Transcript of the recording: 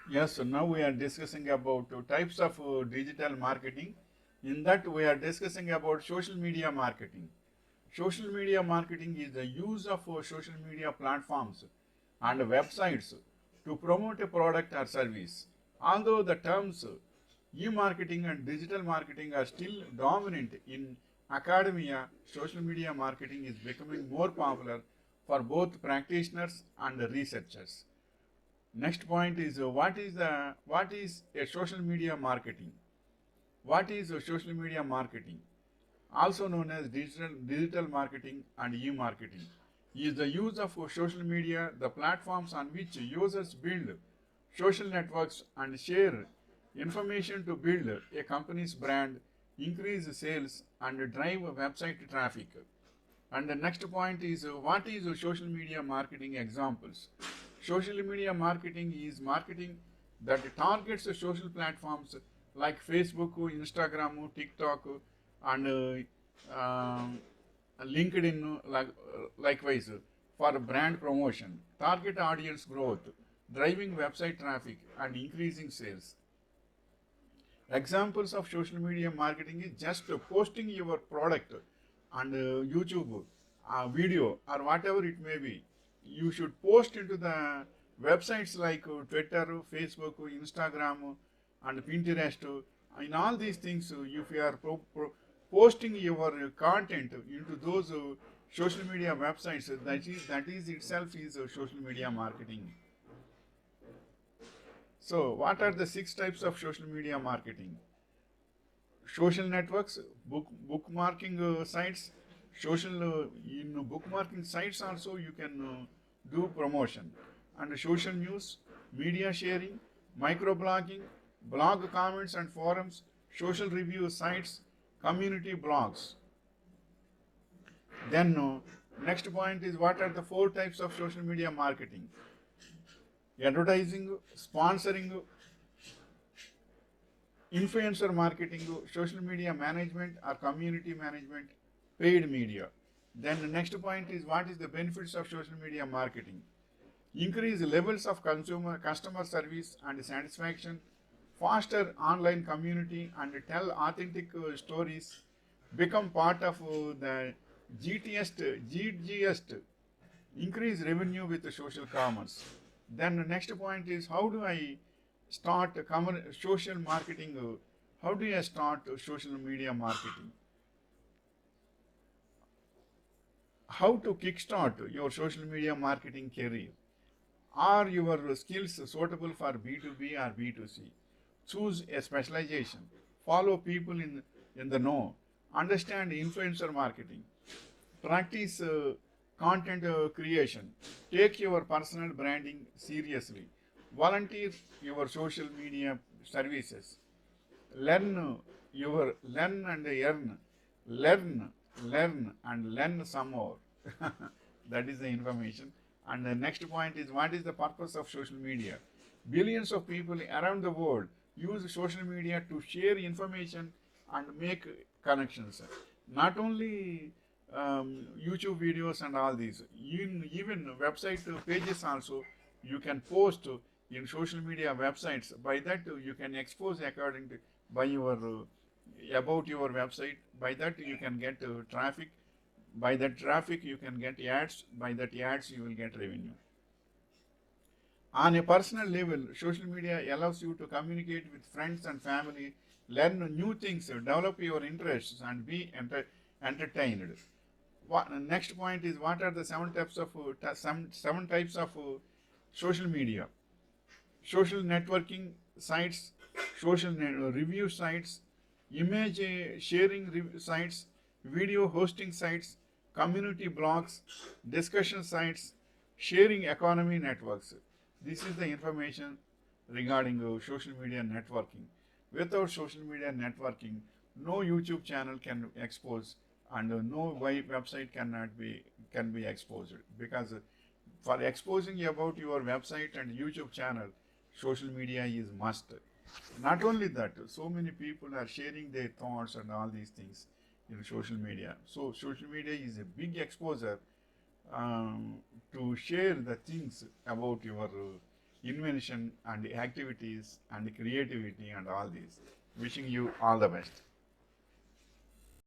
Yes, so now we are discussing about types of digital marketing. In that, we are discussing about social media marketing. Social media marketing is the use of social media platforms and websites to promote a product or service. Although the terms e-marketing and digital marketing are still dominant in academia, social media marketing is becoming more popular for both practitioners and researchers. Next point is what is a social media marketing? What is a social media marketing? Also known as digital marketing and e-marketing, is the use of social media, the platforms on which users build social networks and share information to build a company's brand, increase sales, and drive website traffic. And the next point is what is social media marketing examples? Social media marketing is marketing that targets social platforms like Facebook, Instagram, TikTok, and LinkedIn, likewise, for brand promotion, target audience growth, driving website traffic, and increasing sales. Examples of social media marketing is just posting your product on YouTube video or whatever it may be. You should post into the websites like Twitter, Facebook, Instagram, and Pinterest. In all these things, if you are posting your content into those social media websites, that is itself is social media marketing. So, what are the 6 types of social media marketing? Social networks, bookmarking sites, social in bookmarking sites also you can do promotion, and social news, media sharing, microblogging, blog comments and forums, social review sites, community blogs. Then next point is what are the 4 types of social media marketing? Advertising, sponsoring, influencer marketing, social media management or community management, paid media. Then the next point is what is the benefits of social media marketing? Increase levels of customer service and satisfaction, foster online community and tell authentic stories, become part of the GGS, increase revenue with social commerce. Then the next point is how do I start social marketing? How do I start social media marketing? How to kickstart your social media marketing career? Are your skills suitable for B2B or B2C? Choose a specialization. Follow people in the know. Understand influencer marketing. Practice content creation. Take your personal branding seriously. Volunteer your social media services. Learn and earn. Learn, and learn some more. That is the information. And the next point is what is the purpose of social media? Billions of people around the world use social media to share information and make connections. Not only YouTube videos and all these, even website pages also you can post in social media websites. By that you can expose according to by your about your website. By that you can get traffic. By that traffic you can get ads. By that ads you will get revenue. On a personal level, social media allows you to communicate with friends and family, learn new things, develop your interests, and be entertained. Next point is what are the 7 types of social media? Social networking sites, social review sites, image sharing sites, video hosting sites, community blogs, discussion sites, sharing economy networks. This is the information regarding social media networking. Without social media networking, no YouTube channel can expose, and no website can be exposed, because for exposing about your website and YouTube channel, social media is must. Not only that, so many people are sharing their thoughts and all these things in social media. So social media is a big exposure um, to share the things about your invention and activities and creativity and all these. Wishing you all the best.